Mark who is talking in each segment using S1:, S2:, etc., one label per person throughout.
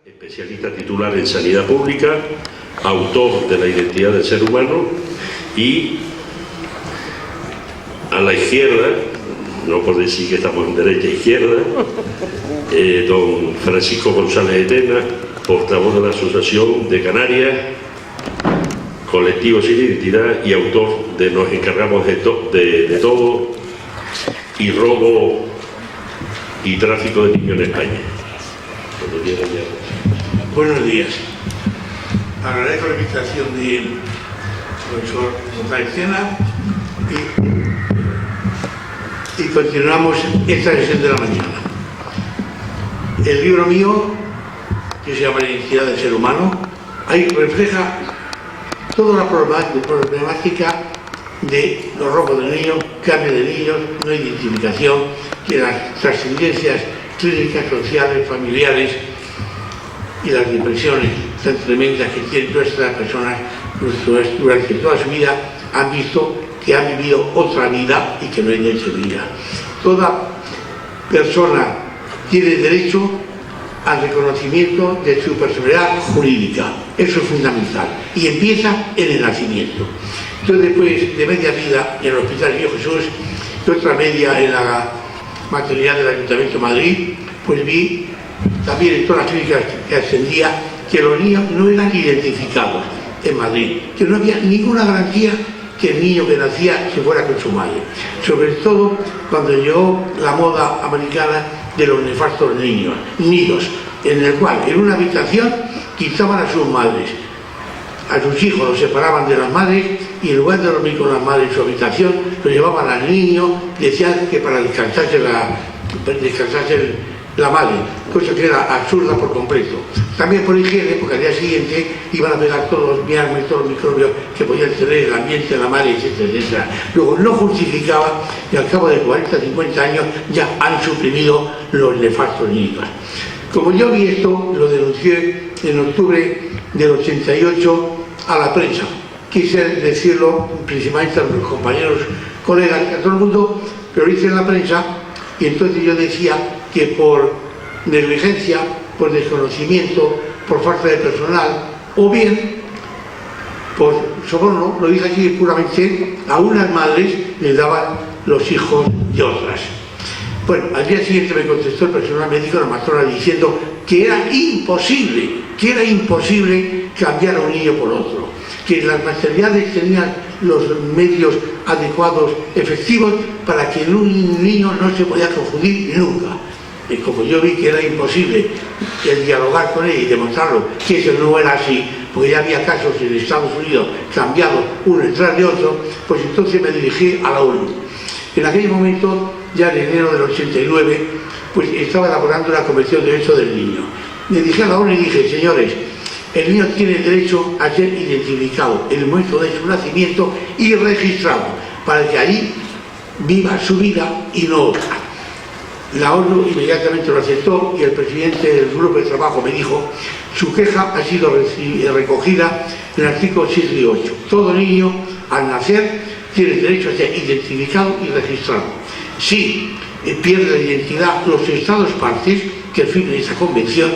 S1: especialista titular en sanidad pública, autor de La identidad del ser humano, y a la izquierda, no por decir que estamos en derecha e izquierda, don Francisco González Etena, portavoz de la Asociación de Canarias, colectivo sin identidad y autor de Nos encargamos de todo y robo y tráfico de niños en España.
S2: Buenos días. Agradezco la invitación del profesor González Etena y continuamos esta sesión de la mañana. El libro mío, que se llama La identidad del ser humano, ahí refleja toda la problemática de los robos de niños, cambio de niños, no identificación, que las trascendencias clínicas, sociales, familiares y las depresiones tan tremendas que tienen todas estas personas durante toda su vida han visto que han vivido otra vida y que no es de esa vida. Toda persona tiene derecho al reconocimiento de su personalidad jurídica. Eso es fundamental. Y empieza en el nacimiento. Yo después de media vida en el Hospital Niño Jesús y otra media en la maternidad del Ayuntamiento de Madrid, pues vi también en todas las clínicas que ascendía que los niños no eran identificados en Madrid, que no había ninguna garantía que el niño que nacía se fuera con su madre. Sobre todo cuando llegó la moda americana de los nefastos nidos, en el cual en una habitación quitaban a sus madres, a sus hijos los separaban de las madres y en lugar de dormir con las madres en su habitación, lo llevaban al niño, decían que para descansarse la madre, cosa que era absurda por completo. También por higiene, porque al día siguiente iban a pegar todos los miasmas, todos los microbios que podían tener el ambiente de la madre, etcétera, etcétera. Luego no justificaba y al cabo de 40, 50 años ya han suprimido los nefastos nidos. Como yo vi esto, lo denuncié en octubre del 88 a la prensa. Quise decirlo principalmente a mis compañeros, colegas, a todo el mundo, pero lo hice en la prensa y entonces yo decía que por negligencia, por desconocimiento, por falta de personal o bien por soborno, lo dije aquí puramente, a unas madres les daban los hijos de otras. Bueno, al día siguiente me contestó el personal médico, la matrona, diciendo que era imposible cambiar a un niño por otro, que las maternidades tenían los medios adecuados, efectivos, para que en un niño no se podía confundir nunca. Y como yo vi que era imposible el dialogar con él y demostrarlo que eso no era así, porque ya había casos en Estados Unidos cambiados uno detrás de otro, pues entonces me dirigí a la ONU. En aquel momento, ya en enero del 89, pues estaba elaborando la Convención de Derechos del Niño. Me dirigí a la ONU y dije, señores, el niño tiene derecho a ser identificado en el momento de su nacimiento y registrado, para que ahí viva su vida y no otra. La ONU inmediatamente lo aceptó y el presidente del grupo de trabajo me dijo, su queja ha sido recogida en el artículo 7 y 8. Todo niño, al nacer, tiene derecho a ser identificado y registrado. Si pierde la identidad, los Estados partes que firmen esa convención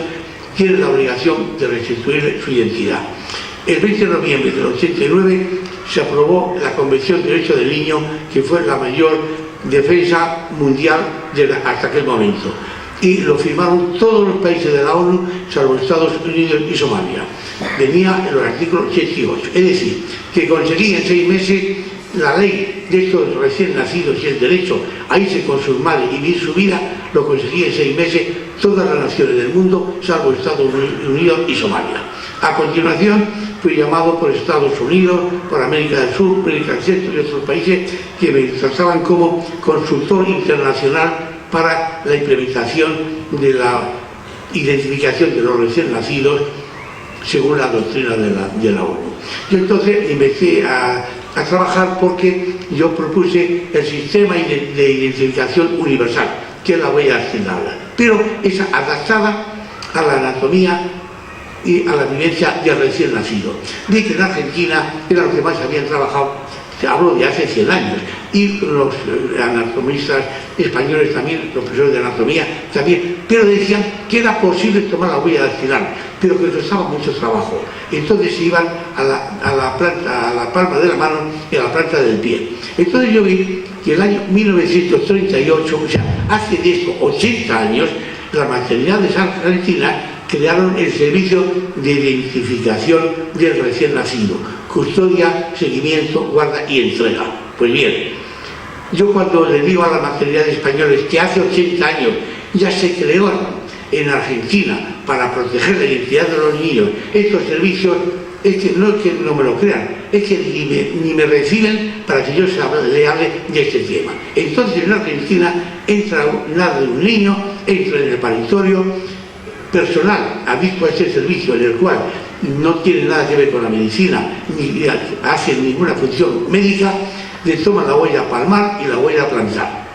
S2: tienen la obligación de restituir su identidad. El 20 de noviembre del 89 se aprobó la Convención de Derechos del Niño, que fue la mayor defensa mundial hasta aquel momento. Y lo firmaron todos los países de la ONU, salvo Estados Unidos y Somalia. Venía en los artículos 7 y 8. Es decir, que conseguí en 6 meses la ley de estos recién nacidos y el derecho a irse con sus madres y vivir su vida, lo conseguí en 6 meses todas las naciones del mundo, salvo Estados Unidos y Somalia. A continuación, fui llamado por Estados Unidos, por América del Sur, América del Centro y otros países que me trataban como consultor internacional para la implementación de la identificación de los recién nacidos según la doctrina de la ONU. Yo entonces empecé a trabajar porque yo propuse el sistema de identificación universal, que es la huella dactilar, pero esa adaptada a la anatomía y a la vivencia del recién nacido. Vi que en Argentina era lo que más habían trabajado hablo de hace 100 años, y los anatomistas españoles también, los profesores de anatomía también, pero decían que era posible tomar la huella dactilar, pero que costaba mucho trabajo. Entonces se iban a la palma de la mano y a la planta del pie. Entonces yo vi que el año 1938, o sea, hace de esto 80 años, la maternidad de Santa Valentina crearon el servicio de identificación del recién nacido, custodia, seguimiento, guarda y entrega. Pues bien, yo cuando le digo a las maternidades españoles que hace 80 años ya se creó en Argentina para proteger la identidad de los niños estos servicios, es que no me lo crean, es que ni me reciben para que yo le hable de este tema. Entonces en Argentina nace un niño, entra en el paritorio, personal adicto a este servicio, en el cual no tiene nada que ver con la medicina, ni hace ninguna función médica, le toman la huella palmar y la huella plantar.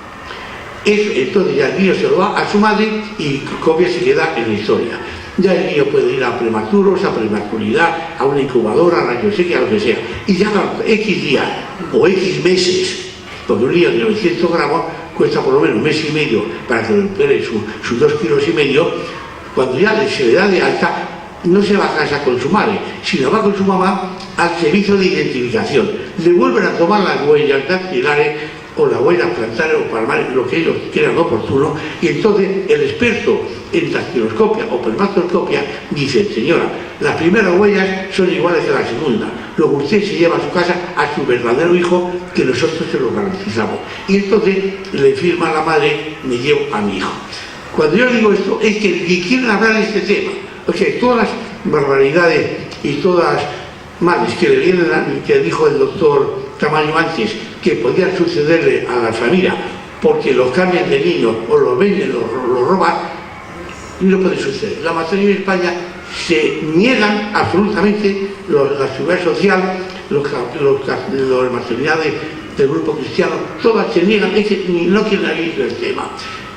S2: Entonces ya el niño se lo va a su madre y copia se queda en la historia. Ya el niño puede ir a prematuros, a prematuridad, a una incubadora, a rayos X, a lo que sea. Y ya X días o X meses, porque un niño de 900 gramos cuesta por lo menos 1 mes y medio para que recupere sus 2,5 kilos, cuando ya se le da de alta, no se va a casa con su madre, sino va con su mamá al servicio de identificación. Le vuelven a tomar las huellas dactilares o las huellas plantares o palmares, lo que ellos crean oportuno, y entonces el experto en dactiloscopia o permastoscopia dice: señora, las primeras huellas son iguales que la segunda, luego usted se lleva a su casa a su verdadero hijo, que nosotros se lo garantizamos. Y entonces le firma a la madre: me llevo a mi hijo. Cuando yo digo esto, es que ni quieren hablar de este tema. O sea, todas las barbaridades y todas las males que le vienen, que dijo el doctor Tamayo antes, que podían sucederle a la familia porque los cambian de niños o los venden, los roban, no puede suceder. La maternidad en España se niegan absolutamente la seguridad social, las maternidades del grupo cristiano, todas se niegan, es que no quieren abrir el tema.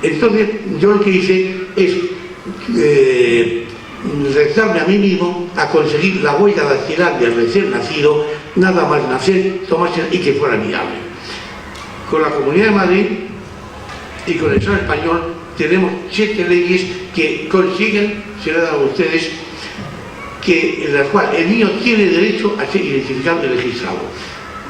S2: Entonces yo lo que hice es rezarme a mí mismo a conseguir la huella dactilar del recién nacido, nada más nacer, tomarse y que fuera viable. Con la Comunidad de Madrid y con el Estado español tenemos 7 leyes que consiguen, se lo he dado a ustedes, en las cuales el niño tiene derecho a ser identificado y registrado.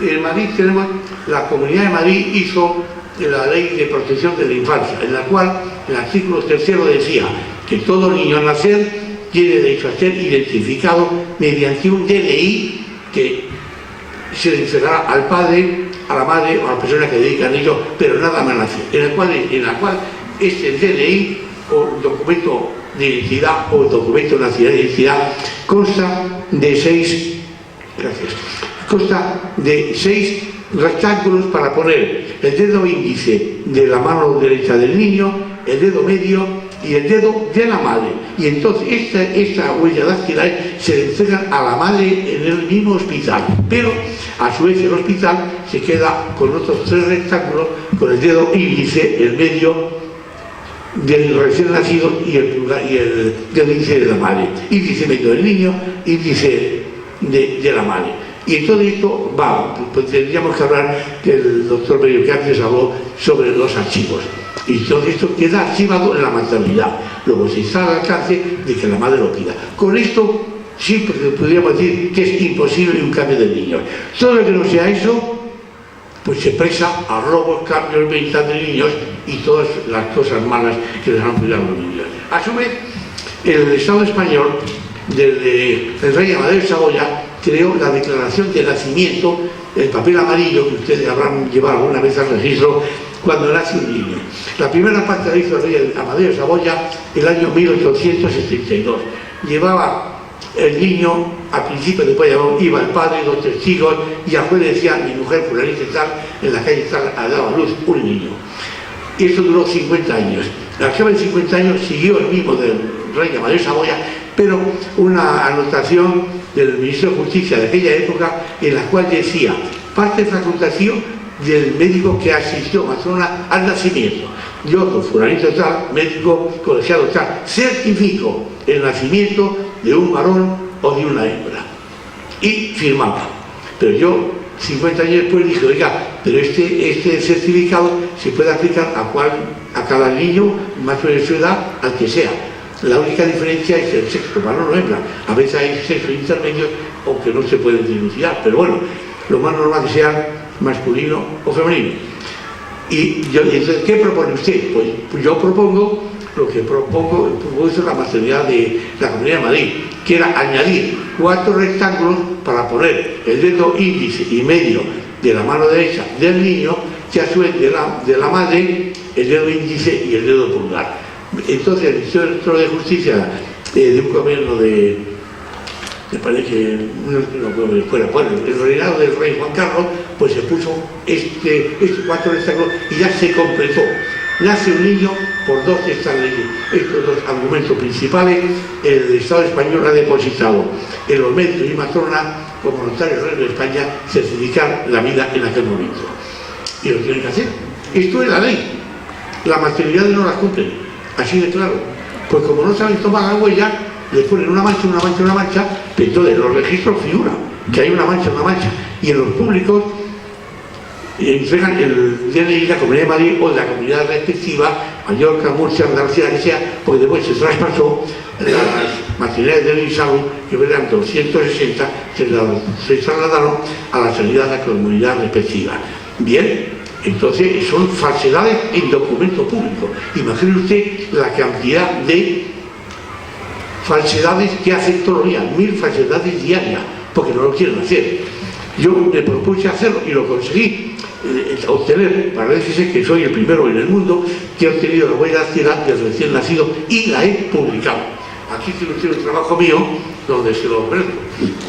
S2: En Madrid tenemos, la Comunidad de Madrid hizo la Ley de Protección de la Infancia, en la cual el artículo 3º decía que todo niño al nacer tiene derecho a ser identificado mediante un DNI que se le entregará al padre, a la madre o a la persona que dedica a ello, pero nada más nacer, en la cual este DNI o documento de identidad o documento nacional de identidad consta de 6 rectángulos para poner el dedo índice de la mano derecha del niño, el dedo medio y el dedo de la madre. Y entonces esta huella dactilar se le entrega a la madre en el mismo hospital, pero a su vez el hospital se queda con otros 3 rectángulos, con el dedo índice, el medio del recién nacido y el dedo índice de la madre, índice medio del niño, índice de la madre. Y en todo esto pues tendríamos que hablar, que el doctor Medio que antes habló sobre los archivos. Y todo esto queda archivado en la maternidad. Luego se está al alcance de que la madre lo pida. Con esto sí podríamos decir que es imposible un cambio de niños. Todo lo que no sea eso, pues se presa a robos, cambios, ventas de niños y todas las cosas malas que les han cuidado los niños. A su vez, el Estado español, desde el rey Amadeo de Saboya, creó la declaración de nacimiento, el papel amarillo que ustedes habrán llevado alguna vez al registro cuando nace un niño. La primera parte la hizo el rey Amadeo de Saboya el año 1872. Llevaba el niño, al principio después iba el padre, 2 testigos, y al juez decía: mi mujer fulanita tal, en la calle tal, ha dado a luz un niño. Y esto duró 50 años. Al cabo de 50 años siguió el mismo del rey Amadeo de Saboya, pero una anotación del ministro de Justicia de aquella época en la cual decía: parte facultativo del médico que asistió matrona al nacimiento. Yo, con fulanito tal, médico colegiado tal, certifico el nacimiento de un varón o de una hembra. Y firmaba. Pero yo 50 años después dije, oiga, pero este certificado se puede aplicar a cada niño más o menos de su edad, al que sea. La única diferencia es el sexo, varón o hembra. A veces hay sexos intermedios, aunque no se pueden dilucidar, pero bueno, lo más normal es que sea masculino o femenino. Y entonces, ¿qué propone usted? Pues yo propongo, lo que propongo es la maternidad de la Comunidad de Madrid, que era añadir 4 rectángulos para poner el dedo índice y medio de la mano derecha del niño, que a su vez de la madre, el dedo índice y el dedo pulgar. Entonces el Ministerio de Justicia de un gobierno me parece que no fuera, bueno, el reinado del rey Juan Carlos, pues se puso estos 4 rectángulos y ya se completó. Nace un niño por estos dos argumentos principales. El Estado español ha depositado en los médicos y matronas como notarios del Reino de España certificar la vida en aquel momento. Y lo tienen que hacer. Esto es la ley. La maternidad no la cumplen. Así de claro. Pues como no saben tomar la huella, les ponen una mancha, pero entonces en los registros figura que hay una mancha. Y en los públicos entregan el DNI de la Comunidad de Madrid o de la comunidad respectiva, Mallorca, Murcia, Andalucía, que sea, porque después se traspasó las maternidades del INSALU, que eran 260, se trasladaron a la sanidad de la comunidad respectiva. Bien, entonces son falsedades en documento público. Imagine usted la cantidad de falsedades que hacen todos los días, 1000 falsedades diarias, porque no lo quieren hacer. Yo me propuse hacerlo y lo conseguí obtener, para decirse que soy el primero en el mundo que ha obtenido la huella dactilar del recién nacido y la he publicado. Aquí tiene usted un trabajo mío donde se lo ofrezco.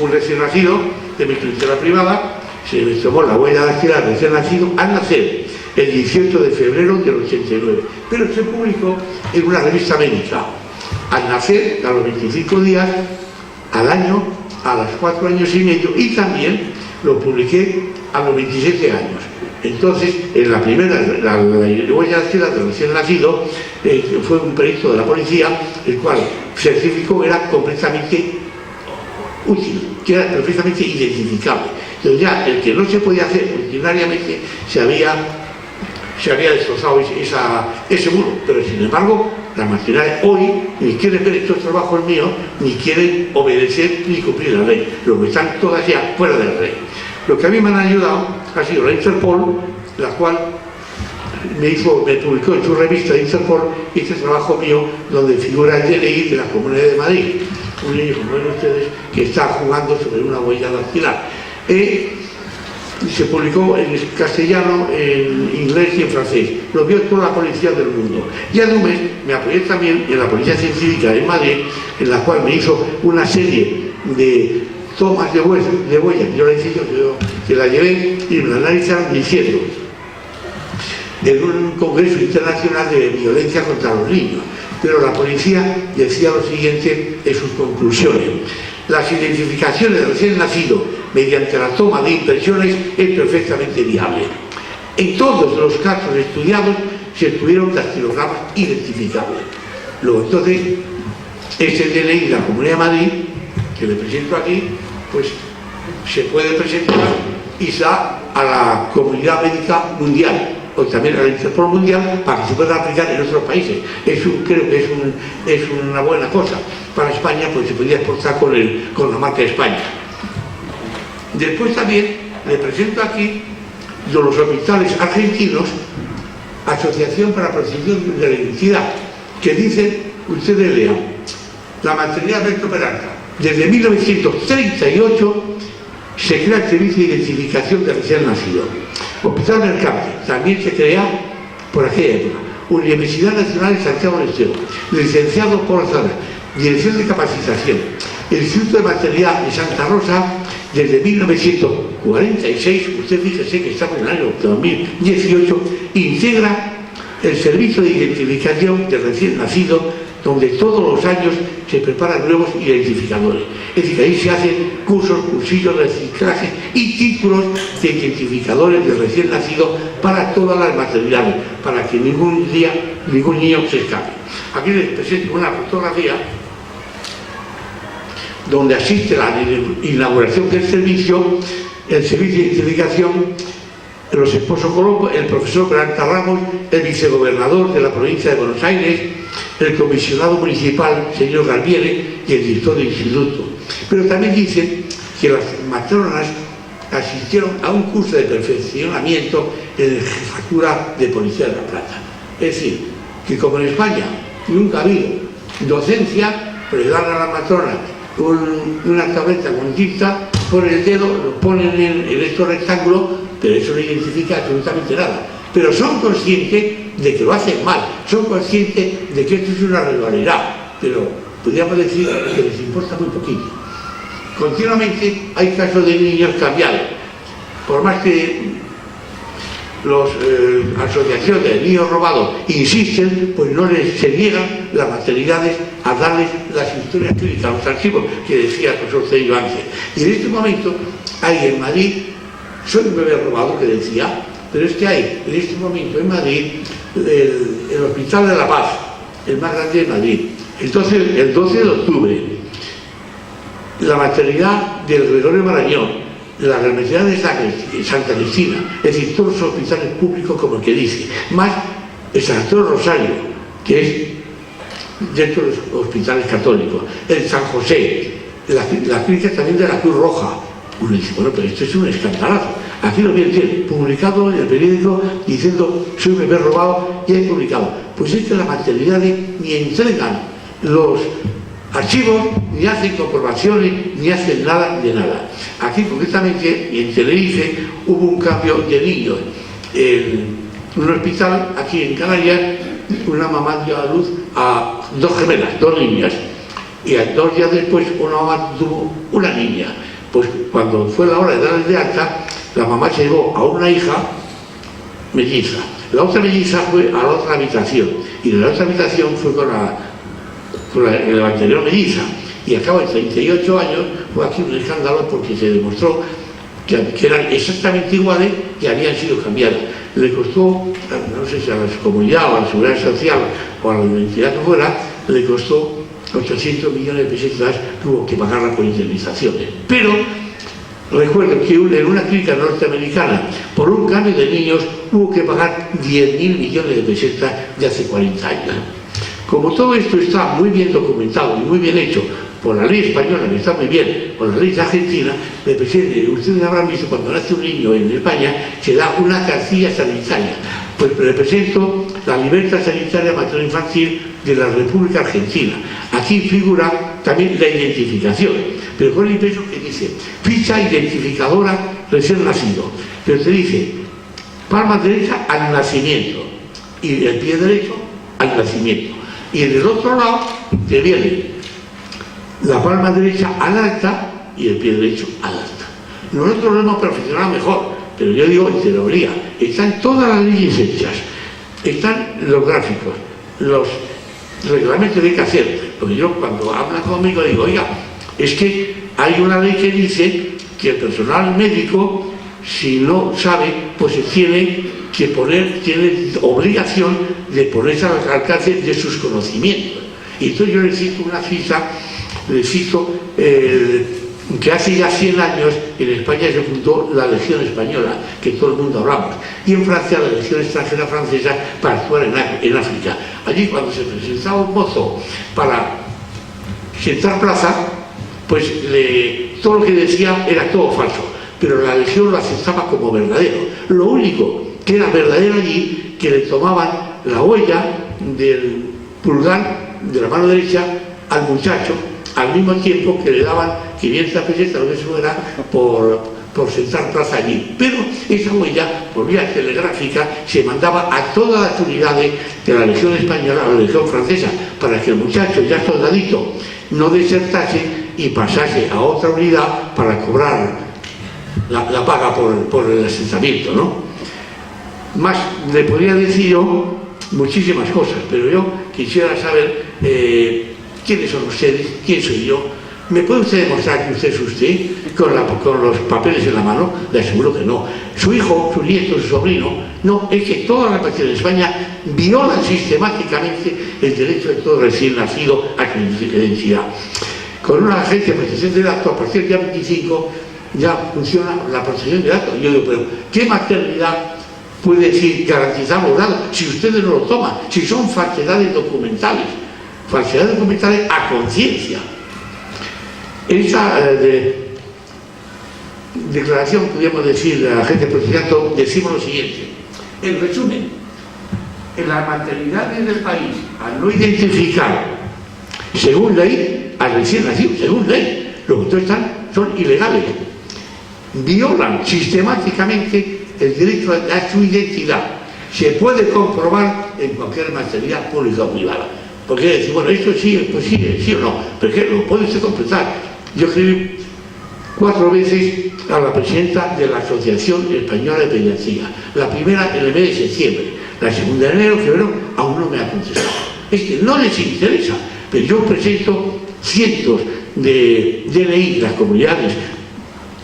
S2: Un recién nacido de mi clientela privada se me tomó la huella dactilar del recién nacido al nacer el 18 de febrero del 89, pero se publicó en una revista médica. Al nacer, a los 25 días, al año, a los 4 años y medio, y también lo publiqué a los 27 años. Entonces, en la primera, la huella dactilar del recién nacido, fue un perito de la policía, el cual certificó que era completamente útil, que era perfectamente identificable. Entonces ya el que no se podía hacer ordinariamente se había destrozado ese muro, pero sin embargo las maternidades hoy ni quieren ver estos trabajos míos, ni quieren obedecer ni cumplir la ley, lo que están todas ya fuera de la ley. Lo que a mí me han ayudado ha sido la Interpol, la cual me publicó en su revista de Interpol este trabajo mío donde figura el DNI de la Comunidad de Madrid, un niño como ven ustedes que está jugando sobre una huella dactilar. Se publicó en castellano, en inglés y en francés. Lo vio toda la policía del mundo. Y a un mes me apoyé también en la Policía Científica de Madrid, en la cual me hizo una serie de tomas de huellas. Yo la hice yo que la llevé y me la analizaron diciendo en un congreso internacional de violencia contra los niños. Pero la policía decía lo siguiente en sus conclusiones: las identificaciones del recién nacido mediante la toma de impresiones es perfectamente viable. En todos los casos estudiados se tuvieron dactilogramas identificables. Luego entonces, ese DNI de la Comunidad de Madrid, que le presento aquí, pues se puede presentar y se da a la comunidad médica mundial, o también a la Interpol mundial, para que se pueda aplicar en otros países. Creo que es una buena cosa para España, porque se podría exportar con la marca España. Después también le presento aquí de los hospitales argentinos, Asociación para la Protección de la Identidad, que dicen, ustedes lean, la maternidad Alberto Peralta, desde 1938 se crea el servicio de identificación de recién nacido. Hospital Mercante también se crea por aquella época. Universidad Nacional de Santiago del Estero, licenciado por Zara, Dirección de Capacitación. El Instituto de Maternidad de Santa Rosa, desde 1946, usted fíjese que estamos en el año 2018, integra el servicio de identificación del recién nacido, donde todos los años se preparan nuevos identificadores. Es decir, ahí se hacen cursos, cursillos de reciclaje y títulos de identificadores del recién nacido para todas las maternidades, para que ningún niño se escape. Aquí les presento una fotografía donde asiste a la inauguración del servicio el servicio de identificación, los esposos Colombo, el profesor Peralta Ramos, el vicegobernador de la provincia de Buenos Aires, el comisionado municipal, señor Galviere, y el director del instituto. Pero también dicen que las matronas asistieron a un curso de perfeccionamiento en la jefatura de Policía de La Plata. Es decir, que como en España nunca ha habido docencia, pero le dan a la matrona una tableta con tinta, ponen el dedo, lo ponen en estos rectángulos, pero eso no identifica absolutamente nada. Pero son conscientes de que lo hacen mal, son conscientes de que esto es una rivalidad, pero podríamos decir que les importa muy poquito. Continuamente hay casos de niños cambiados, por más que las asociaciones de niños robados insisten, pues no se niegan las maternidades a darles las historias clínicas, los archivos que decía el profesor Cello Ángel. Y en este momento hay en Madrid, soy un bebé robado que decía, pero es que hay en este momento en Madrid el Hospital de la Paz, el más grande de Madrid. Entonces, el 12 de octubre, la maternidad del Gregorio Marañón, la maternidad de Santa Cristina, es decir, todos los hospitales públicos como el que dice, más el San Antonio Rosario, que es dentro de los hospitales católicos, el San José, la clínica también de la Cruz Roja. Uno dice, bueno, pero esto es un escandalazo. Aquí lo viene publicado en el periódico diciendo, soy un bebé robado, y hay publicado. Pues es que las maternidades ni entregan los archivos, ni hacen comprobaciones, ni hacen nada de nada. Aquí concretamente, en Tenerife, hubo un cambio de niños. En un hospital, aquí en Canarias, una mamá dio a luz a dos gemelas, dos niñas. Y 2 días después, una mamá tuvo una niña. Pues cuando fue la hora de darles de alta, la mamá se llevó a una hija melliza. La otra melliza fue a la otra habitación. Y de la otra habitación fue con la anterior melliza, y a cabo de 38 años fue aquí un escándalo porque se demostró que eran exactamente iguales y habían sido cambiadas. Le costó, no sé si a la comunidad o a la seguridad social o a la identidad que fuera, le costó 800 millones de pesetas, tuvo que pagarla por indemnizaciones. Pero recuerdo que en una clínica norteamericana, por un cambio de niños, hubo que pagar 10.000 millones de pesetas de hace 40 años. Como todo esto está muy bien documentado y muy bien hecho por la ley española, que está muy bien, por la ley argentina, ustedes habrán visto cuando nace un niño en España, se da una cartilla sanitaria. Pues represento la libertad sanitaria materno-infantil de la República Argentina. Aquí figura también la identificación, pero con el impreso que dice ficha identificadora recién nacido, pero te dice palma derecha al nacimiento y el pie derecho al nacimiento. Y en el otro lado te viene la palma derecha al alta y el pie derecho al alta. Nosotros lo hemos perfeccionado mejor, pero yo digo en teoría, están todas las leyes hechas, están los gráficos, los reglamentos que hay que hacer. Porque yo cuando hablo conmigo digo, oiga, es que hay una ley que dice que el personal médico, si no sabe, pues se tiene que poner, tiene obligación de ponerse al alcance de sus conocimientos. Y entonces yo le cito una cita, que hace ya 100 años en España se fundó la Legión Española, que todo el mundo hablamos, y en Francia la Legión Extranjera Francesa para actuar en África. Allí cuando se presentaba un mozo para sentar plaza, pues todo lo que decía era todo falso, pero la Legión lo aceptaba como verdadero. Lo único que era verdadero allí, que le tomaban la huella del pulgar de la mano derecha al muchacho, al mismo tiempo que le daban 500 pesetas, lo que eso era, por sentar plaza allí. Pero esa huella, por vía telegráfica, se mandaba a todas las unidades de la Legión Española, a la Legión Francesa, para que el muchacho, ya soldadito, no desertase y pasase a otra unidad para cobrar la paga por el asentamiento, ¿no? Más le podría decir yo muchísimas cosas, pero yo quisiera saber quiénes son ustedes, quién soy yo. ¿Me puede usted demostrar que usted es usted con los papeles en la mano? Le aseguro que no. Su hijo, su nieto, su sobrino, no. Es que todas las naciones de España violan sistemáticamente el derecho de todo recién nacido a su identidad. Con una agencia de protección de datos, a partir del día 25, ya funciona la protección de datos. Yo digo, pero ¿qué maternidad puede decir garantizar los datos si ustedes no lo toman? Si son falsedades documentales a conciencia. Esa declaración, podríamos decir, de la Agencia de Protección de Datos, decimos lo siguiente. En resumen, en las maternidades del país, al no identificar, según ley, al recién nacido, según ley, los que entonces están son ilegales. Violan sistemáticamente el derecho a su identidad. Se puede comprobar en cualquier maternidad pública o privada. Porque decir, bueno, esto sí es posible, sí o no, pero que lo puede usted completar. Yo escribí 4 veces a la presidenta de la Asociación Española de Pediatría. La primera en el mes de septiembre, la segunda en enero, febrero, aún no me ha contestado. Es que no les interesa, pero yo presento cientos de DNI de las comunidades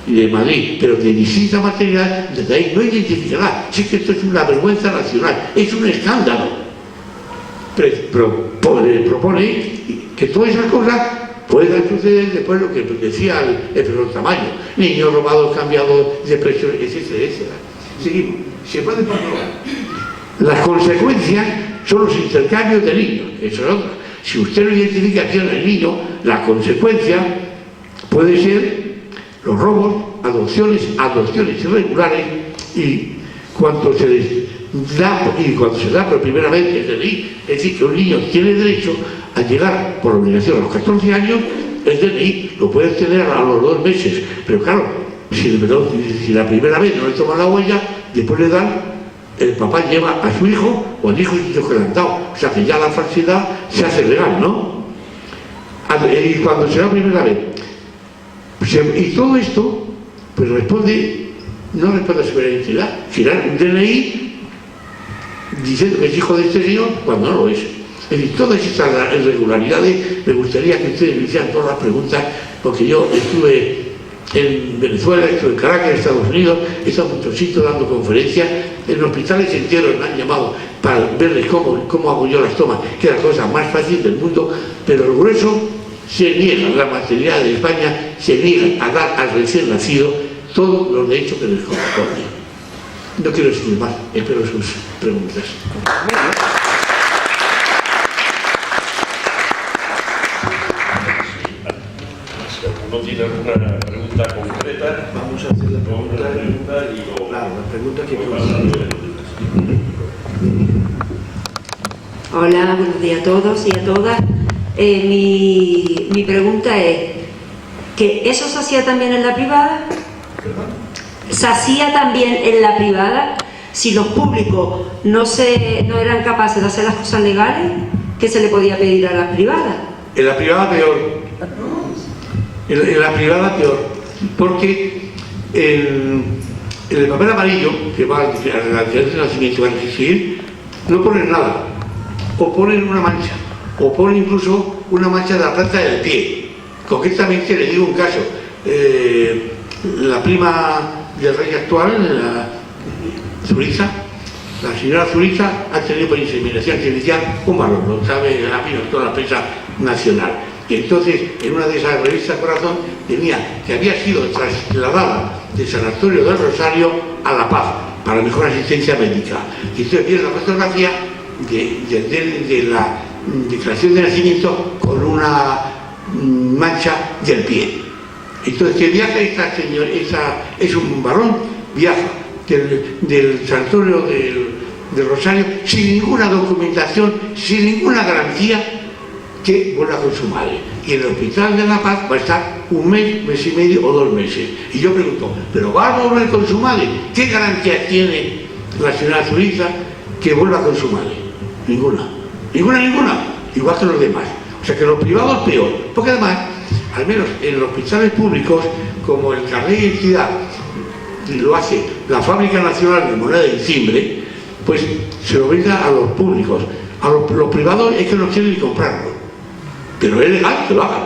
S2: de Madrid, pero de distintas maternidades, desde ahí no identificará. Sí que esto es una vergüenza nacional, es un escándalo. Propone que todas esas cosas puedan suceder después de lo que decía el profesor Tamayo: niños robados, cambiados de precio, etcétera, etcétera. Seguimos. Se puede comprobar. Las consecuencias son los intercambios de niños. Eso es otra. Si usted no identifica quién es el niño, la consecuencia puede ser los robos, adopciones irregulares, y cuando se les da por primera vez el DNI, es decir, que un niño tiene derecho a llegar por obligación a los 14 años, el DNI lo puede tener a los 2 meses, pero claro, si la primera vez no le toman la huella, después le dan, el papá lleva a su hijo o al hijo que le han dado, o sea que ya la falsedad se hace legal, ¿no? Y cuando se da la primera vez, y todo esto, pues no responde a su identidad. Si dan un DNI diciendo que es hijo de este señor cuando no lo es. Es decir, todas estas irregularidades, me gustaría que ustedes me hicieran todas las preguntas, porque yo estuve en Venezuela, estuve en Caracas, en Estados Unidos, he estado en muchos sitios dando conferencias, en hospitales enteros me han llamado para verles cómo hago yo las tomas, que es la cosa más fácil del mundo, pero el grueso se niegan, la maternidad de España se niegan a dar al recién nacido todos los derechos que les corresponden. No quiero decir más, espero sus preguntas.
S1: Si alguno tiene alguna pregunta concreta,
S2: vamos a hacer la pregunta
S1: y luego...
S2: Claro, la pregunta que
S3: Hola, buenos días a todos y a todas. Mi pregunta es, ¿que eso se hacía también en la privada? ¿Se hacía también en la privada? Si los públicos no eran capaces de hacer las cosas legales, ¿qué se le podía pedir a las privadas?
S2: En la privada peor. En la privada peor. Porque en el papel amarillo, que va a la diferencia de nacimiento, van a exigir, no ponen nada. O ponen una mancha. O ponen incluso una mancha de la planta del pie. Concretamente les digo un caso. La prima del rey actual, la Zuriza, la señora Zuriza ha tenido por inseminación artificial un varón, lo sabe la prima de toda la prensa nacional. Y entonces, en una de esas revistas Corazón, tenía que había sido trasladada del Sanatorio del Rosario a La Paz para mejor asistencia médica. Y entonces viene la fotografía de la declaración de nacimiento con una mancha del pie. Entonces, que viaja esta señora, es un varón, viaja del sanatorio del Rosario sin ninguna documentación, sin ninguna garantía que vuelva con su madre. Y en el hospital de La Paz va a estar un mes, mes y medio o 2 meses. Y yo pregunto, ¿pero va a volver con su madre? ¿Qué garantía tiene la señora Zuriza que vuelva con su madre? Ninguna. Ninguna. Igual que los demás. O sea que los privados peor. Porque además, al menos en los hospitales públicos, como el carnet de identidad lo hace la Fábrica Nacional de Moneda y Timbre, pues se lo venda a los públicos. A los privados es que no quieren ni comprarlo. Pero es legal que lo hagan.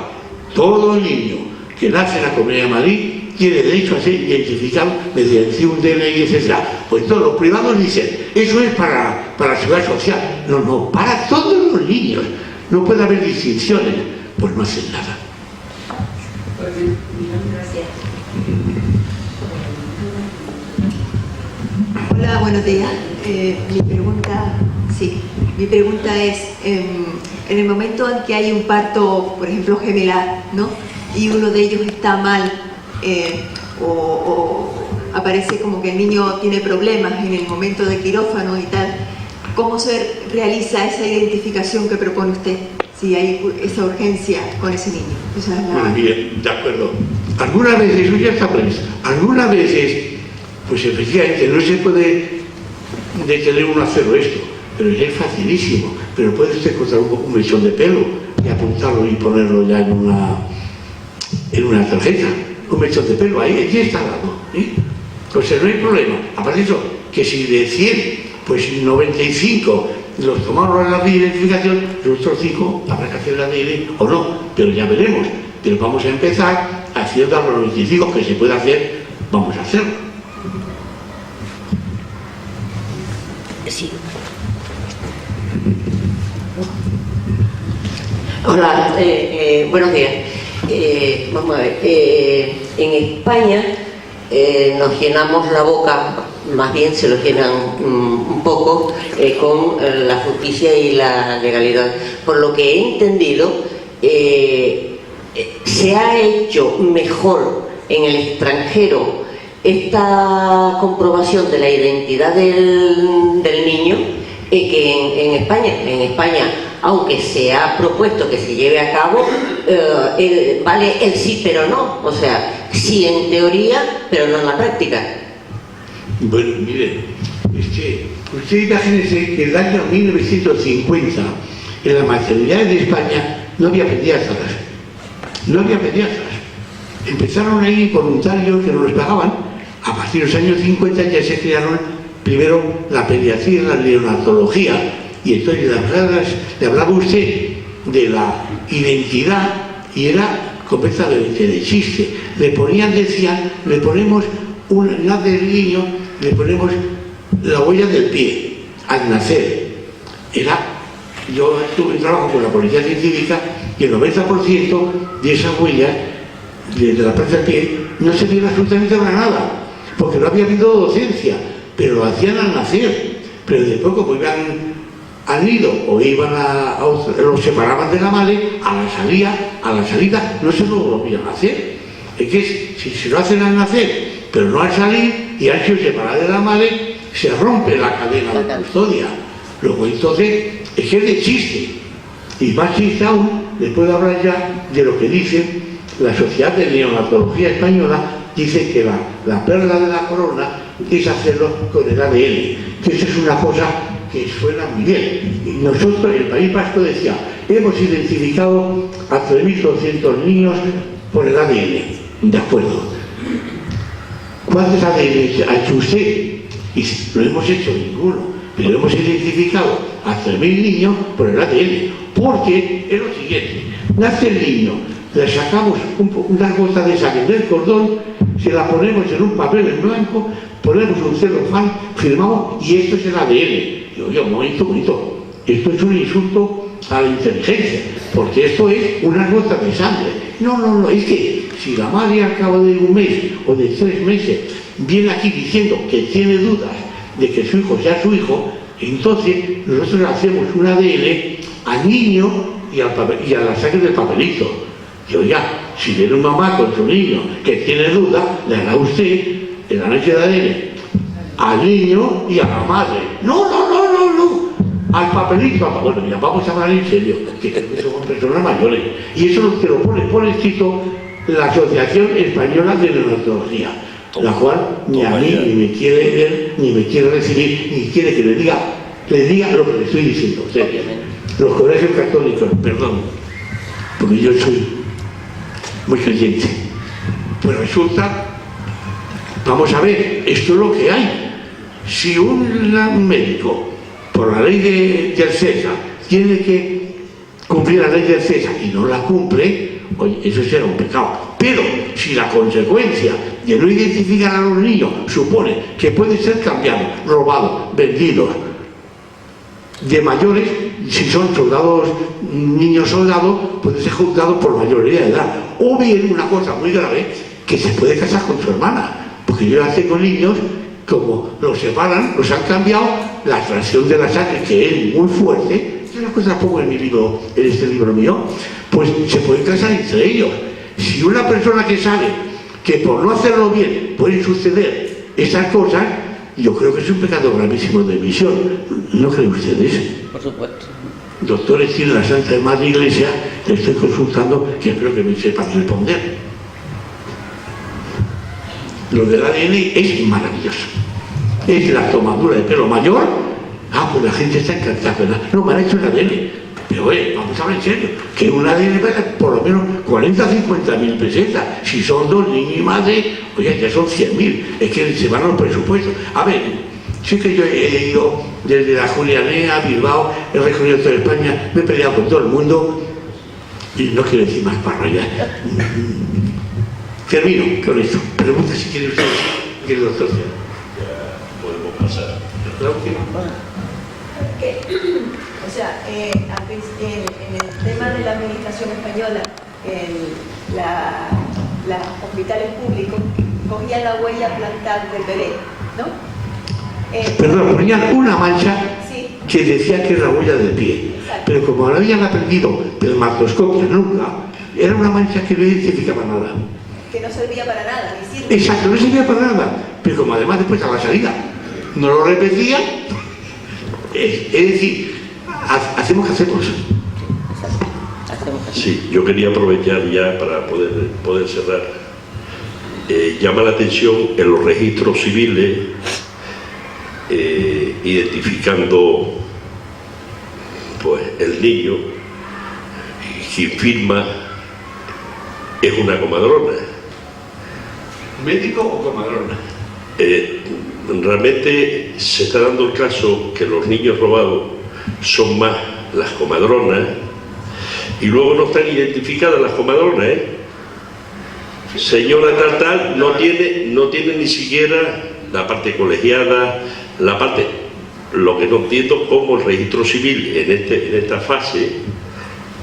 S2: Todo niño que nace en la Comunidad de Madrid tiene derecho a ser identificado mediante un DNI, etc. Pues todos los privados dicen, eso es para la seguridad social. No, para todos los niños. No puede haber distinciones, pues no hacen nada.
S3: Gracias.
S4: Hola, buenos días. Mi pregunta es, en el momento en que hay un parto, por ejemplo, gemelar, ¿no? Y uno de ellos está mal, o aparece como que el niño tiene problemas en el momento de quirófano y tal, ¿cómo se realiza esa identificación que propone usted? Si hay esa urgencia con ese niño. Esa es la...
S2: Muy bien, de acuerdo. Algunas veces, eso ya está previsto, algunas veces, pues efectivamente no se puede detener uno a hacerlo esto, pero es facilísimo. Pero puede usted cortar un mechón de pelo y apuntarlo y ponerlo ya en una tarjeta. Un mechón de pelo, ahí ya está dado. Entonces no hay problema. Aparte de eso, que si de 100, pues 95 los tomamos la identificación, los otros 5 habrá que hacer la ADN o no, pero ya veremos. Pero vamos a empezar haciendo a los 95 que se puede hacer, vamos a hacerlo.
S5: Sí. Hola, buenos días. Vamos a ver, en España nos llenamos la boca, más bien se lo llenan un poco con la justicia y la legalidad. Por lo que he entendido, se ha hecho mejor en el extranjero esta comprobación de la identidad del niño que en España. En España, aunque se ha propuesto que se lleve a cabo, vale el sí pero no, o sea, sí en teoría pero no en la práctica.
S2: Bueno, mire, usted imagínese que en el año 1950 en las maternidades de España no había pediatras, empezaron ahí voluntarios que no les pagaban. A partir de los años 50 ya se crearon primero la pediatría y la neonatología, y entonces le hablaba usted de la identidad y era completamente de chiste. Le ponemos una del niño, le ponemos la huella del pie al nacer. Yo trabajo con la policía científica y el 90% de esas huellas de la parte del pie no servían absolutamente para nada, porque no había habido docencia, pero lo hacían al nacer. Pero después, como iban al nido o iban los separaban de la madre, a la salida no se lo volvían a hacer. Es que si se lo hacen al nacer, pero no al salir, y han sido separados de la madre, se rompe la cadena de custodia. Luego entonces, es que es de chiste. Y más chiste aún, les puedo hablar ya de lo que dice la Sociedad de Neonatología Española. Dice que la perla de la corona es hacerlo con el ADN, que eso es una cosa que suena muy bien. Y nosotros, el País Vasco, decía, hemos identificado a 3.200 niños por el ADN. De acuerdo. ¿Cuántos ADN ha hecho usted? Y no hemos hecho ninguno, pero hemos identificado a 3.000 niños por el ADN, porque es lo siguiente: nace el niño, le sacamos una gota de sangre del cordón, se la ponemos en un papel en blanco, ponemos un celofán, firmamos y esto es el ADN. Y oye, un momento, esto es un insulto a la inteligencia, porque esto es una gota de sangre. No, es que si la madre al cabo de un mes o de 3 meses viene aquí diciendo que tiene dudas de que su hijo sea su hijo, entonces nosotros le hacemos un ADN al niño y a la sangre del papelito. Y oiga, si viene una mamá con su niño que tiene duda, le hará usted el análisis de ADN al niño y a la madre. No, al papelito. Bueno, ya vamos a hablar en serio, que somos personas mayores. Y eso te lo pone por escrito la Asociación Española de Neonatología, la cual ni a mí ni me quiere leer, ni me quiere recibir, ni quiere que le diga lo que le estoy diciendo. O sea, los colegios católicos, perdón, porque yo soy muy creyente. Pues resulta, vamos a ver, esto es lo que hay. Si un médico, por la ley del César, tiene que cumplir la ley del César y no la cumple, oye, eso será un pecado. Pero si la consecuencia de no identificar a los niños supone que pueden ser cambiados, robados, vendidos, de mayores, si son soldados, niños soldados, pueden ser juzgados por mayoría de edad. O bien una cosa muy grave, que se puede casar con su hermana, porque yo ya tengo niños, como los separan, los han cambiado, la atracción de la sangre, que es muy fuerte, yo las cosas pongo en mi libro, en este libro mío, pues se pueden casar entre ellos. Si una persona que sabe que por no hacerlo bien pueden suceder esas cosas, yo creo que es un pecado gravísimo de visión. ¿No creen ustedes?
S5: Por supuesto.
S2: Doctores, tiene la Santa Madre Iglesia, le estoy consultando, que espero que me sepan responder. Lo del ADN es maravilloso. Es la tomadura de pelo mayor. Pues la gente está encantada, ¿verdad? No, me han hecho un ADN. Pero vamos a hablar en serio, que un ADN pesa por lo menos 40 o 50.000 pesetas. Si son dos niños y madre, oye, ya son 100.000. Es que se van los presupuestos. A ver, sí que yo he ido desde la Julianea a Bilbao, he recorrido toda España, me he peleado con todo el mundo y no quiero decir más parroyas. Termino con esto. Pregunta si quiere usted, que el doctor sea.
S1: Ya podemos pasar.
S2: La última.
S4: O sea, en el tema de la administración española, en los hospitales públicos, cogían la huella plantar del bebé, ¿no?
S2: Perdón, ponían una mancha
S4: Sí.
S2: que decía que era huella del pie. Pero como no habían aprendido de macroscopia nunca, era una mancha que no identificaba nada.
S4: Que no servía para nada, ni sirve.
S2: Exacto, no servía para nada. Pero como además después a la salida no lo repetía, es decir, hacemos que hacemos.
S1: Sí, yo quería aprovechar ya para poder cerrar. Llama la atención en los registros civiles, identificando pues el niño, quien firma es una comadrona.
S2: ¿Médico o comadrona?
S1: Realmente se está dando el caso que los niños robados son más las comadronas y luego no están identificadas las comadronas, Señora tal, no tiene ni siquiera la parte colegiada, la parte, lo que no entiendo cómo el registro civil en esta fase,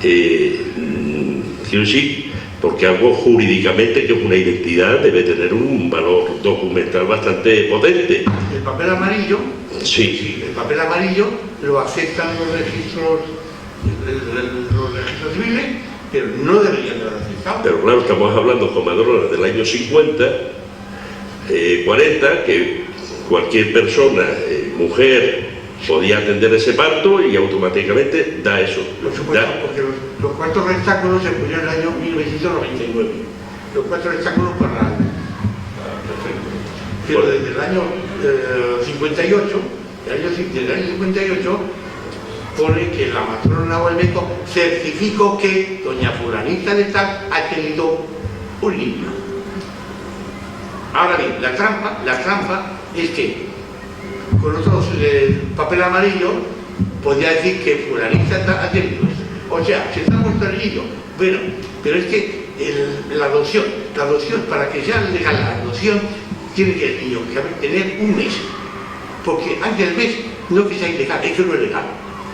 S1: quiero decir, porque algo jurídicamente que es una identidad debe tener un valor documental bastante potente.
S2: El papel amarillo,
S1: Sí.
S2: el papel amarillo lo aceptan los registros civiles, pero no deberían de haber aceptado.
S1: Pero claro, estamos hablando de comadronas del año 50, 40, que cualquier persona, mujer, podía atender ese parto y automáticamente da eso.
S2: Por supuesto, porque los 4 rectángulos se pusieron en el año 1999. Los 4 rectángulos para perfecto. Pero desde el año 58, desde el año 58, pone que la matrona o el médico certificó que doña fulanita de tal ha tenido un niño. Ahora bien, la trampa es que con otros papel amarillo podría decir que fulanita ha tenido esto. O sea, se está muerto el niño. Bueno, pero es que la adopción, para que sea legal la adopción, tiene que el niño tener un mes. Porque antes del mes no es que sea ilegal, es que no es legal.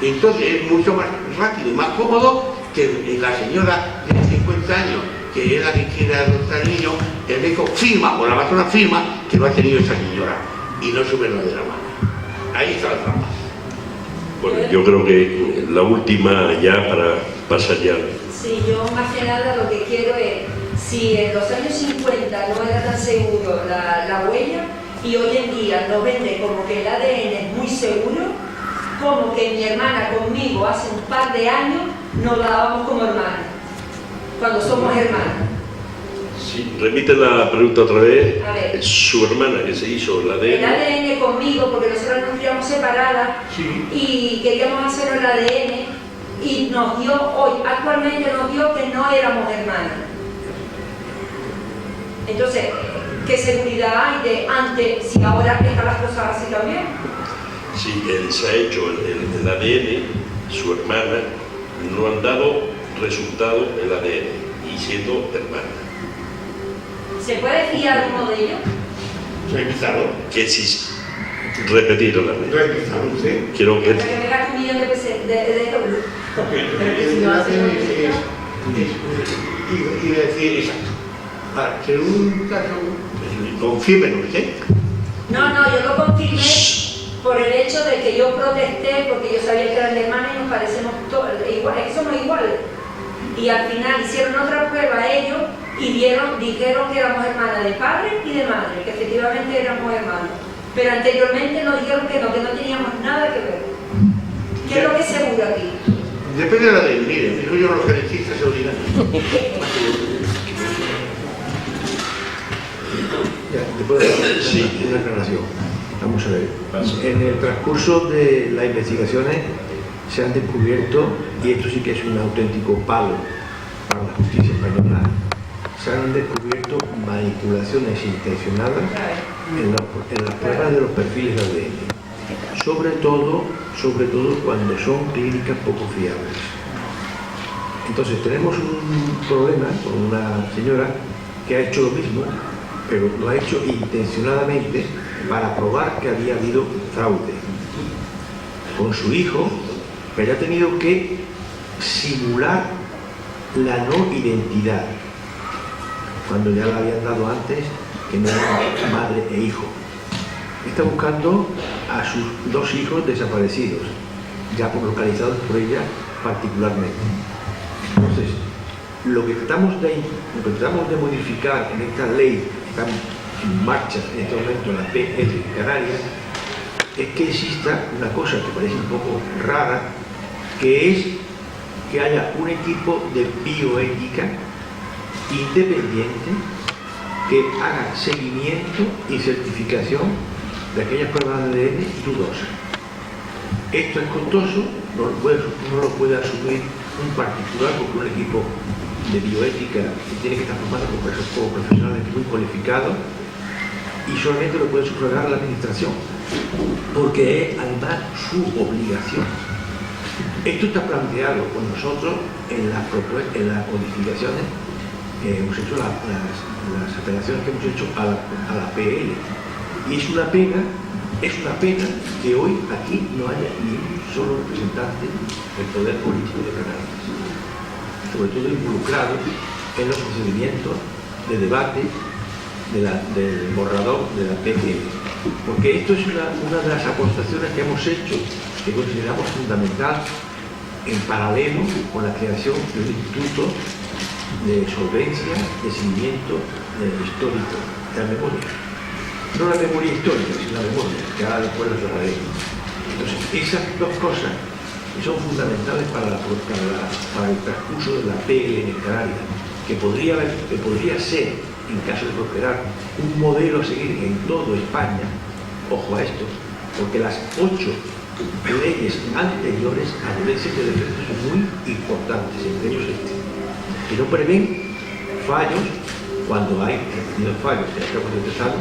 S2: Entonces es mucho más rápido y más cómodo que la señora de 50 años, que es la que quiere adoptar al niño, el médico firma, o la matrona firma, que lo ha tenido esa señora, y no su verdadera madre. Ahí está la trampa.
S1: Bueno, yo creo que la última ya para pasar ya.
S3: Sí, yo más que nada lo que quiero es, si en los años 50 no era tan seguro la huella, y hoy en día nos vende como que el ADN es muy seguro, como que mi hermana conmigo hace un par de años nos la dábamos como hermanas, cuando somos hermanas.
S1: Sí, repite la pregunta otra vez.
S3: A ver.
S1: Su hermana que se hizo la
S3: El
S1: ADN.
S3: ADN conmigo, porque nosotros nos criamos separadas y queríamos hacer el ADN y nos dio, hoy actualmente nos dio que no éramos hermanas. Entonces, ¿qué seguridad hay de antes si ahora están las cosas así también?
S1: Sí, él se ha hecho el ADN, su hermana, no han dado resultado el ADN y siendo hermana.
S3: ¿Se puede fiar uno de ellos?
S2: Revisado.
S1: Que si repetir la ley.
S2: Revisado usted.
S1: Quiero que
S3: Para que me gaste 1 millón de pesos de euros.
S2: Porque el ADN es, iba a decir exacto. Para ser un caso, confírmelo usted.
S3: No, yo lo confirmé por el hecho de que yo protesté, porque yo sabía que eran hermanas y nos parecemos todos iguales, que somos iguales. Y al final hicieron otra prueba ellos y dijeron que éramos hermanas de padre y de madre, que efectivamente éramos hermanos. Pero anteriormente nos dijeron que no teníamos nada que ver. ¿Qué es lo que seguro aquí?
S2: Depende de la ley, mire, digo yo los genetistas se olvidan.
S6: Ya, ¿te puedo hacer
S1: Sí.
S6: una aclaración? Vamos a ver. En el transcurso de las investigaciones se han descubierto, y esto sí que es un auténtico palo para la justicia española, se han descubierto manipulaciones intencionadas en las pruebas de los perfiles de ADN. Sobre todo cuando son clínicas poco fiables. Entonces tenemos un problema con una señora que ha hecho lo mismo, pero lo ha hecho intencionadamente para probar que había habido fraude con su hijo, pero ha tenido que simular la no identidad cuando ya la habían dado antes, que no eran madre e hijo. Está buscando a sus dos hijos desaparecidos, ya localizados por ella particularmente. Entonces, lo que tratamos de modificar en esta ley que está en marcha en este momento, la PL Canarias, es que exista una cosa que parece un poco rara, que es que haya un equipo de bioética independiente que haga seguimiento y certificación de aquellas pruebas de ADN dudosas. Esto es costoso, no lo puede asumir un particular, porque un equipo de bioética tiene que estar formado por profesionales muy cualificados y solamente lo puede sufragar la administración, porque es además su obligación. Esto está planteado con nosotros en las modificaciones que hemos hecho, las apelaciones que hemos hecho a la PL. Y es una pena que hoy aquí no haya ni un solo representante del poder político de Canarias, sobre todo involucrado en los procedimientos de debate del borrador de la PL. Porque esto es una de las aportaciones que hemos hecho, que consideramos fundamental, en paralelo con la creación de un instituto de solvencia, de seguimiento histórico, de la memoria. No la memoria histórica, sino la memoria, que ahora después lo cerraré. Entonces, esas dos cosas son fundamentales para el transcurso de la PL en Canarias, que podría ser, en caso de prosperar, un modelo a seguir en toda España. Ojo a esto, porque las 8 leyes anteriores adolecen de defectos muy importantes, entre ellos que no prevén fallos cuando hay repetidos fallos, que acabamos de empezar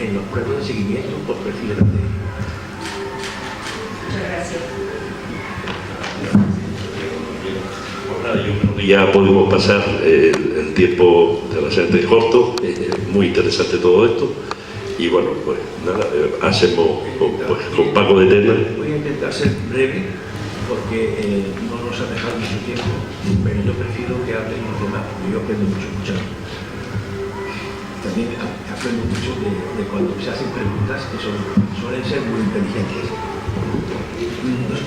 S6: en los pruebas de seguimiento por perfiles de ADN.
S3: Muchas gracias.
S1: Pues nada, yo creo que ya podemos pasar el tiempo relativamente corto, muy interesante todo esto. Y bueno, pues nada, hacemos con Paco de Tena.
S6: Voy a intentar ser breve porque no nos ha dejado mucho tiempo, pero yo prefiero que hablen los demás, porque yo aprendo mucho escuchando. También aprendo mucho de cuando se hacen preguntas que suelen ser muy inteligentes.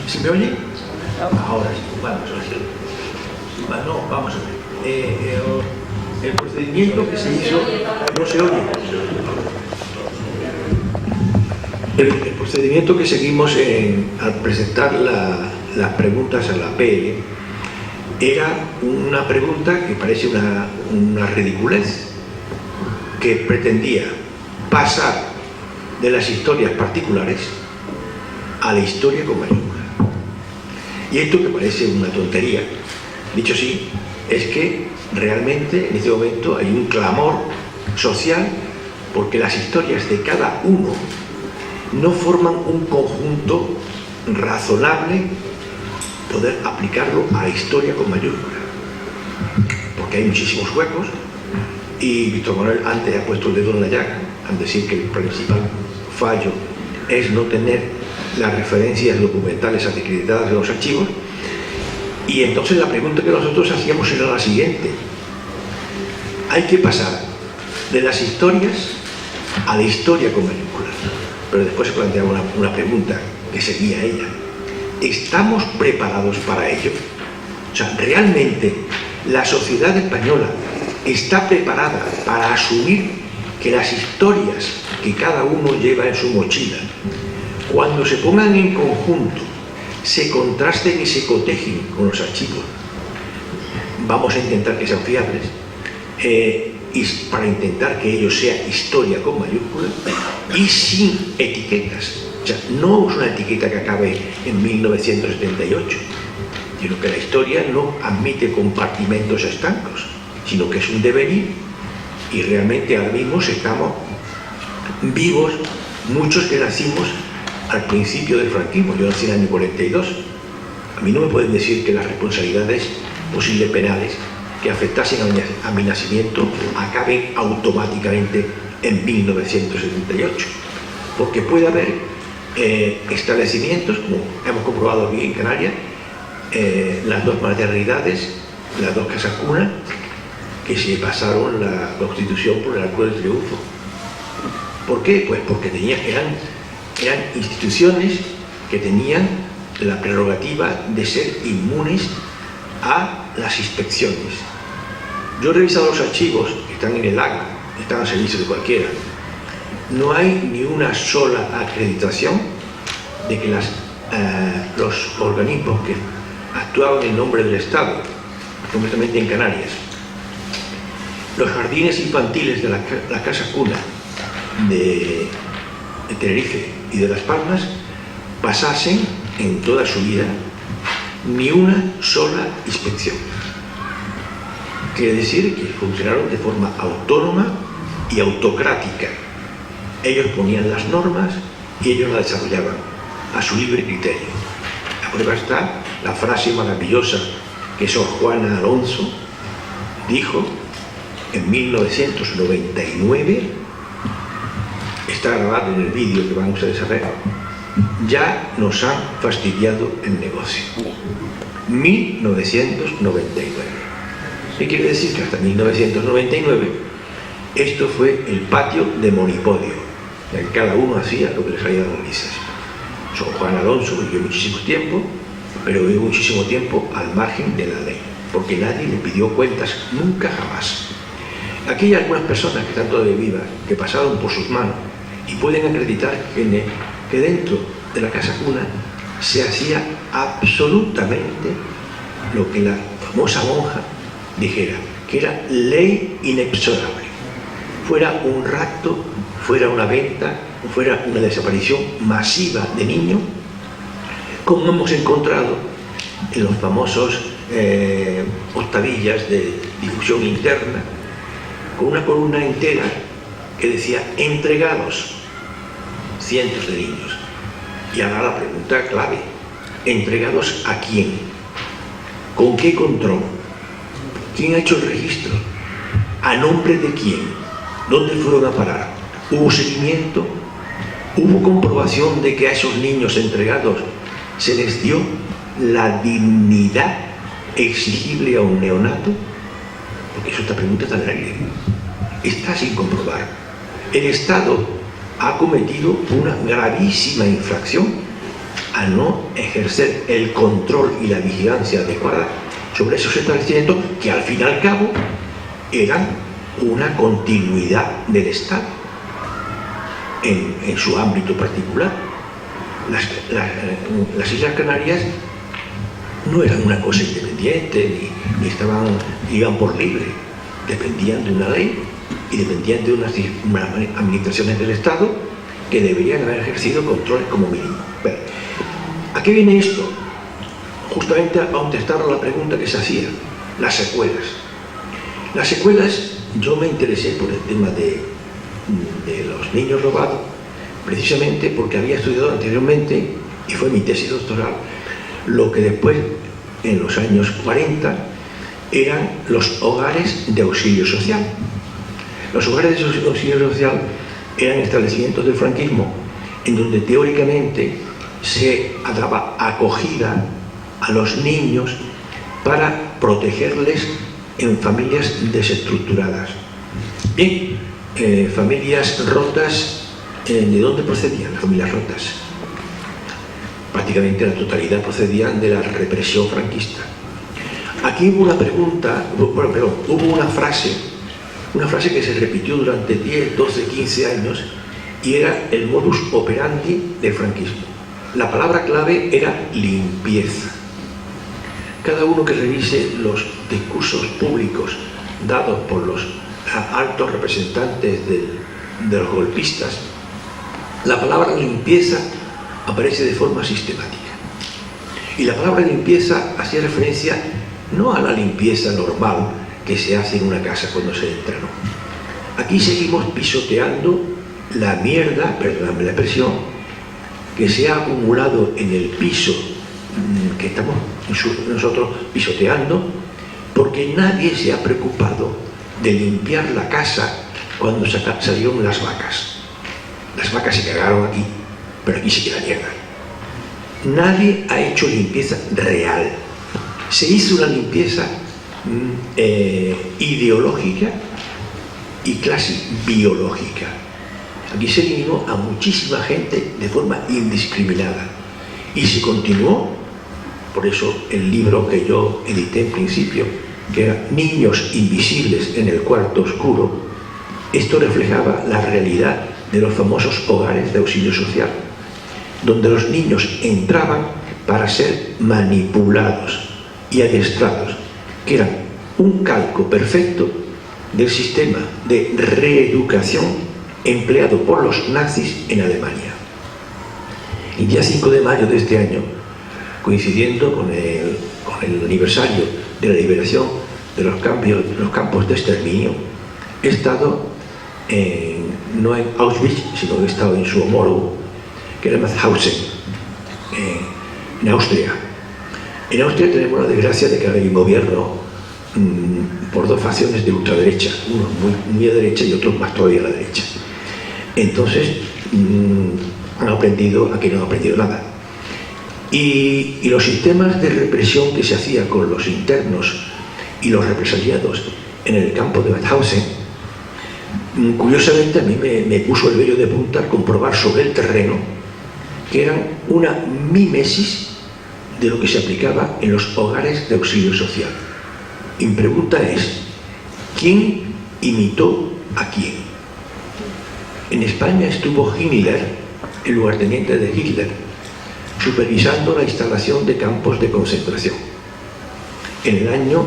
S6: ¿Se me oye? Ahora sí, vamos a ver. No, vamos a ver. El procedimiento que se hizo no se oye. El procedimiento que seguimos al presentar las preguntas a la PL era una pregunta que parece una ridiculez, que pretendía pasar de las historias particulares a la historia con mayúscula. Y esto que parece una tontería, dicho así, es que realmente en este momento hay un clamor social porque las historias de cada uno no forman un conjunto razonable poder aplicarlo a la historia con mayúscula, porque hay muchísimos huecos. Y Víctor Manuel antes ha puesto el dedo en la llaga al decir que el principal fallo es no tener las referencias documentales acreditadas en los archivos. Y entonces la pregunta que nosotros hacíamos era la siguiente: hay que pasar de las historias a la historia con mayúsculas. Pero después se planteaba una pregunta que seguía ella. ¿Estamos preparados para ello? O sea, ¿realmente la sociedad española está preparada para asumir que las historias que cada uno lleva en su mochila, cuando se pongan en conjunto, se contrasten y se cotejen con los archivos? Vamos a intentar que sean fiables, y para intentar que ello sea historia con mayúsculas y sin etiquetas. O sea, no es una etiqueta que acabe en 1978, sino que la historia no admite compartimentos estancos, sino que es un devenir, y realmente ahora mismo estamos vivos muchos que nacimos al principio del franquismo. Yo nací en el año 42. A mí no me pueden decir que las responsabilidades posibles penales que afectasen a mi nacimiento acaben automáticamente en 1978, porque puede haber establecimientos, como hemos comprobado aquí en Canarias, las dos maternidades, las dos casas cuna, que se pasaron la Constitución por el Arco del Triunfo. ¿Por qué? Pues porque eran instituciones que tenían la prerrogativa de ser inmunes a las inspecciones. Yo he revisado los archivos que están en el ACA, están al servicio de cualquiera. No hay ni una sola acreditación de que los organismos que actuaban en nombre del Estado, concretamente en Canarias, los jardines infantiles de la casa cuna de Tenerife y de Las Palmas, pasasen en toda su vida ni una sola inspección. Quiere decir que funcionaron de forma autónoma y autocrática. Ellos ponían las normas y ellos las desarrollaban a su libre criterio. La prueba está la frase maravillosa que Sor Juana Alonso dijo en 1999, está grabado en el vídeo que vamos a desarrollar: ya nos han fastidiado el negocio. 1999. ¿Qué quiere decir? Que hasta 1999 esto fue el patio de monipodio, en el que cada uno hacía lo que le salía de las narices. Sor Juan Alonso vivió muchísimo tiempo, pero vivió muchísimo tiempo al margen de la ley, porque nadie le pidió cuentas nunca jamás. Aquí hay algunas personas que están todavía vivas, que pasaron por sus manos y pueden acreditar que dentro de la casa cuna se hacía absolutamente lo que la famosa monja dijera, que era ley inexorable. Fuera un rapto, fuera una venta, fuera una desaparición masiva de niños, como hemos encontrado en los famosos octavillas de difusión interna, con una columna entera que decía entregados cientos de niños. Y ahora la pregunta clave: ¿entregados a quién? ¿Con qué control? ¿Quién ha hecho el registro? ¿A nombre de quién? ¿Dónde fueron a parar? ¿Hubo seguimiento? ¿Hubo comprobación de que a esos niños entregados se les dio la dignidad exigible a un neonato? Porque esta pregunta está en el aire. Está sin comprobar. El Estado ha cometido una gravísima infracción al no ejercer el control y la vigilancia adecuada sobre esos establecimientos que al fin y al cabo eran una continuidad del Estado en su ámbito particular. Las Islas Canarias no eran una cosa independiente ni iban por libre, dependían de una ley y dependían de unas administraciones del Estado que deberían haber ejercido controles como mínimo. Pero, ¿a qué viene esto? Justamente a contestar a la pregunta que se hacía: las secuelas. Las secuelas, yo me interesé por el tema de los niños robados precisamente porque había estudiado anteriormente, y fue mi tesis doctoral, lo que después, en los años 40, eran los hogares de auxilio social. Los hogares de auxilio social eran establecimientos del franquismo en donde teóricamente se daba acogida a los niños para protegerles en familias desestructuradas. Bien, familias rotas. ¿De dónde procedían las familias rotas? Prácticamente la totalidad procedían de la represión franquista. Aquí hubo una pregunta, hubo una frase que se repitió durante 10, 12, 15 años y era el modus operandi del franquismo. La palabra clave era limpieza. Cada uno que revise los discursos públicos dados por los altos representantes de los golpistas, la palabra limpieza aparece de forma sistemática. Y la palabra limpieza hacía referencia no a la limpieza normal que se hace en una casa cuando se entra, no. Aquí seguimos pisoteando la mierda, perdóname la expresión, que se ha acumulado en el piso que estamos nosotros pisoteando, porque nadie se ha preocupado de limpiar la casa cuando salieron las vacas. Las vacas se cagaron aquí, pero aquí se queda mierda. Nadie ha hecho limpieza real. Se hizo una limpieza ideológica y casi biológica. Aquí se eliminó a muchísima gente de forma indiscriminada y se continuó. Por eso el libro que yo edité en principio, que era Niños invisibles en el cuarto oscuro, esto reflejaba la realidad de los famosos hogares de auxilio social, donde los niños entraban para ser manipulados y adiestrados, que eran un calco perfecto del sistema de reeducación empleado por los nazis en Alemania. El día 5 de mayo de este año, coincidiendo con el aniversario de la liberación de los campos de exterminio, he estado no en Auschwitz, sino que he estado en su homólogo, que era Mauthausen, en Austria. En Austria tenemos la desgracia de que ahora hay un gobierno por dos facciones de ultraderecha, unos muy a derecha y otros más todavía a la derecha. Entonces han aprendido, aquí no han aprendido nada. Y los sistemas de represión que se hacía con los internos y los represaliados en el campo de Mauthausen, curiosamente a mí me puso el vello de punta al comprobar sobre el terreno que eran una mímesis de lo que se aplicaba en los hogares de auxilio social. Y mi pregunta es, ¿quién imitó a quién? En España estuvo Himmler, el lugarteniente de Hitler, supervisando la instalación de campos de concentración en el año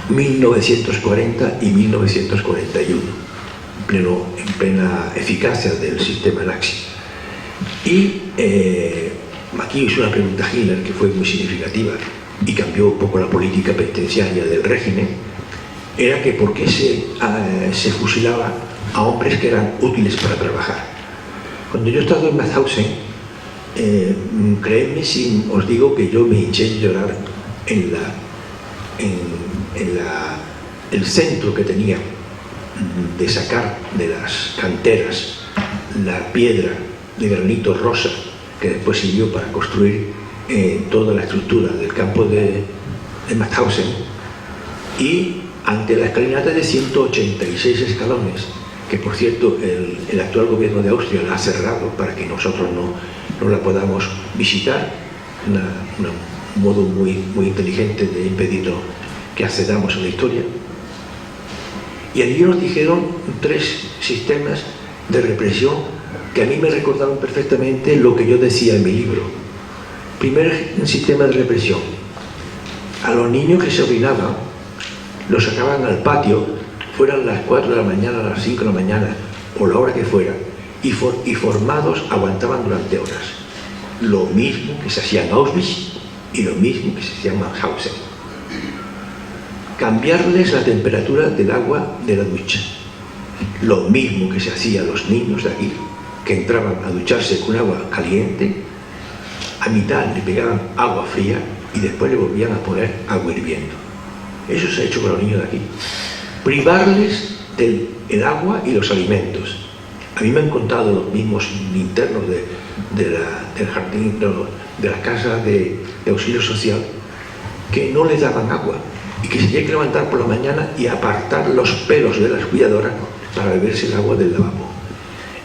S6: 1940 y 1941, en plena eficacia del sistema nazi. Y aquí hizo una pregunta a Hitler que fue muy significativa y cambió un poco la política penitenciaria del régimen, era que por qué se fusilaba a hombres que eran útiles para trabajar. Cuando yo he estado en Mauthausen, créeme si os digo que yo me hinché de llorar en el centro que tenía de sacar de las canteras la piedra de granito rosa que después sirvió para construir toda la estructura del campo de Mauthausen, y ante la escalinata de 186 escalones, que por cierto el actual gobierno de Austria la ha cerrado para que nosotros no la podamos visitar, un modo muy inteligente de impedir que accedamos a la historia. Y allí nos dijeron 3 sistemas de represión que a mí me recordaban perfectamente lo que yo decía en mi libro. Primer sistema de represión: a los niños que se orinaban los sacaban al patio, fueran las 4 de la mañana, a las 5 de la mañana o la hora que fuera, y formados aguantaban durante horas. Lo mismo que se hacía en Auschwitz y lo mismo que se hacía en Mauthausen. Cambiarles la temperatura del agua de la ducha. Lo mismo que se hacía a los niños de aquí, que entraban a ducharse con agua caliente, a mitad le pegaban agua fría y después le volvían a poner agua hirviendo. Eso se ha hecho con los niños de aquí. Privarles del agua y los alimentos. A mí me han contado los mismos internos del jardín, de la casa de auxilio social, que no les daban agua y que se tiene que levantar por la mañana y apartar los pelos de las cuidadoras para beberse el agua del lavabo.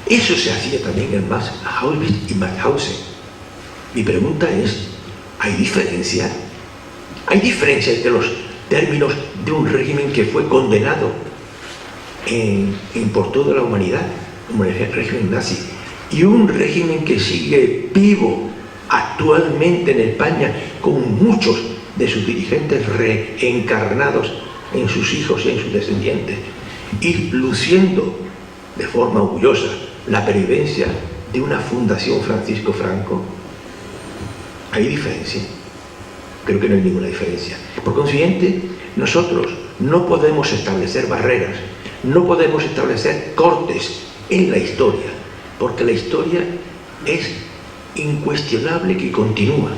S6: Eso se hacía también en Auschwitz y Mauthausen. Mi pregunta es, ¿hay diferencia? ¿Hay diferencia entre los términos de un régimen que fue condenado por toda la humanidad, como el régimen nazi, y un régimen que sigue vivo actualmente en España, con muchos de sus dirigentes reencarnados en sus hijos y en sus descendientes, y luciendo de forma orgullosa la pervivencia de una fundación Francisco Franco? ¿Hay diferencia? Creo que no hay ninguna diferencia. Por consiguiente, nosotros no podemos establecer barreras, no podemos establecer cortes en la historia, porque la historia es incuestionable, que continúa,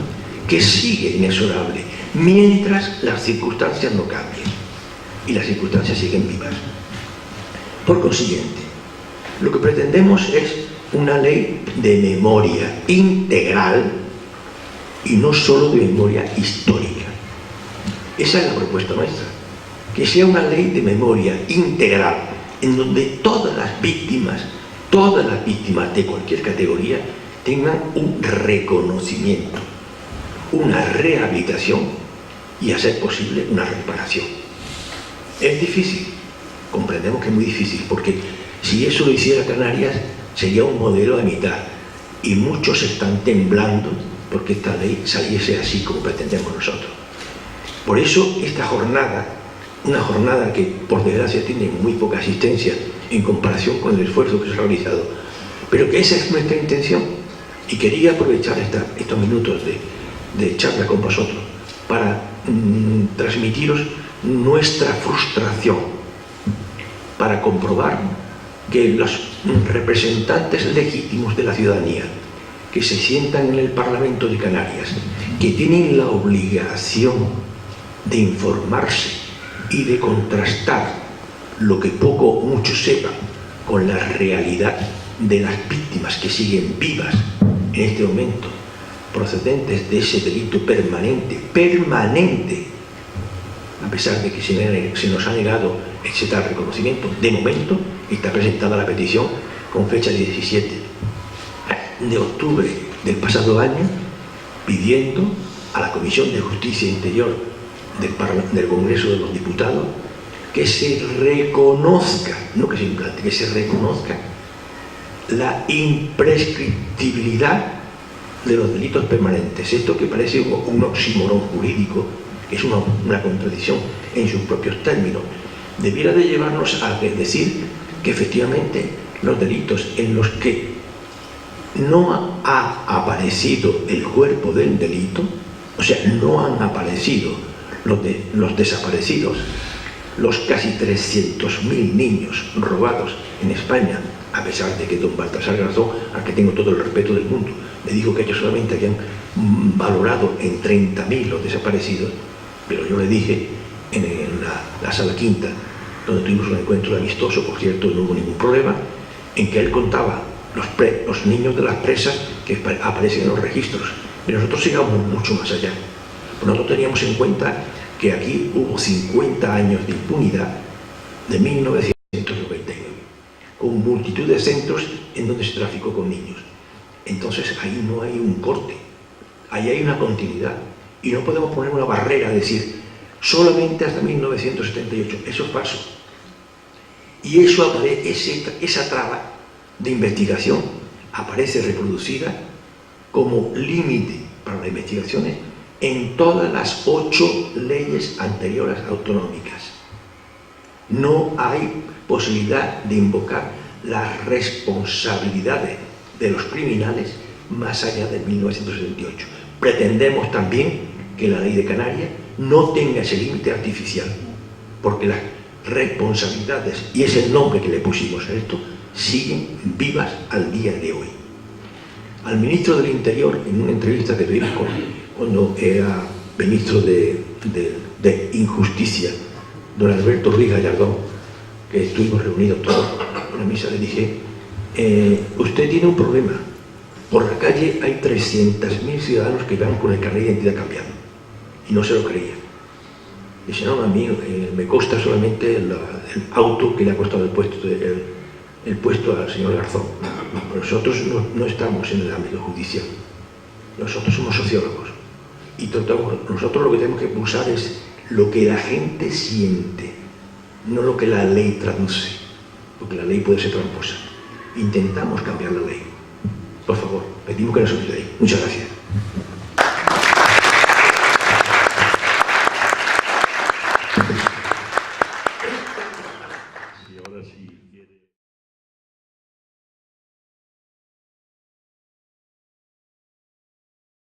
S6: que sigue inexorable, mientras las circunstancias no cambien, y las circunstancias siguen vivas. Por consiguiente, lo que pretendemos es una ley de memoria integral y no solo de memoria histórica. Esa es la propuesta nuestra, que sea una ley de memoria integral en donde todas las víctimas de cualquier categoría tengan un reconocimiento, una rehabilitación y, a ser posible, una reparación. Es difícil, comprendemos que es muy difícil, porque si eso lo hiciera Canarias sería un modelo a mitad, y muchos están temblando porque esta ley saliese así como pretendemos nosotros. Por eso esta jornada, una jornada que por desgracia tiene muy poca asistencia en comparación con el esfuerzo que se ha realizado, pero que esa es nuestra intención, y quería aprovechar estos minutos de charla con vosotros para transmitiros nuestra frustración, para comprobar que los representantes legítimos de la ciudadanía que se sientan en el Parlamento de Canarias, que tienen la obligación de informarse y de contrastar lo que poco o mucho sepan con la realidad de las víctimas que siguen vivas en este momento, procedentes de ese delito permanente, a pesar de que se nos ha negado ese tal reconocimiento. De momento está presentada la petición con fecha 17 de octubre del pasado año, pidiendo a la Comisión de Justicia e Interior del Congreso de los Diputados que se reconozca, no que se implante, que se reconozca la imprescriptibilidad de los delitos permanentes. Esto que parece un oxímoron jurídico, que es una contradicción en sus propios términos, debiera de llevarnos a decir que efectivamente los delitos en los que no ha aparecido el cuerpo del delito, o sea, no han aparecido los desaparecidos, los casi 300.000 niños robados en España, a pesar de que don Baltasar Garzón, al que tengo todo el respeto del mundo, me dijo que ellos solamente habían valorado en 30.000 los desaparecidos, pero yo le dije en la sala quinta, donde tuvimos un encuentro amistoso, por cierto, no hubo ningún problema, en que él contaba los niños de las presas que aparecen en los registros, pero nosotros llegamos mucho más allá. Nosotros teníamos en cuenta que aquí hubo 50 años de impunidad de 1999, con multitud de centros en donde se traficó con niños. Entonces ahí no hay un corte, ahí hay una continuidad, y no podemos poner una barrera, decir solamente hasta 1978, eso es falso. Y eso esa traba de investigación aparece reproducida como límite para las investigaciones en todas las 8 leyes anteriores autonómicas. No hay posibilidad de invocar las responsabilidades de los criminales más allá de 1978. Pretendemos también que la ley de Canarias no tenga ese límite artificial, porque las responsabilidades, y es el nombre que le pusimos a esto, siguen vivas al día de hoy. Al ministro del Interior, en una entrevista que tuvimos cuando era ministro de Injusticia, don Alberto Ruiz Gallardón, que estuvimos reunidos todos en la misa, le dije, usted tiene un problema. Por la calle hay 300.000 ciudadanos que van con el carnet de identidad cambiado, y no se lo creía. Dice, no, a mí me consta solamente el auto que le ha costado el puesto al señor Garzón. Nosotros no estamos en el ámbito judicial. Nosotros somos sociólogos. Y nosotros lo que tenemos que pulsar es lo que la gente siente, no lo que la ley traduce, porque la ley puede ser tramposa. Intentamos cambiar la ley. Por favor, pedimos que nos ayudéis. Muchas gracias.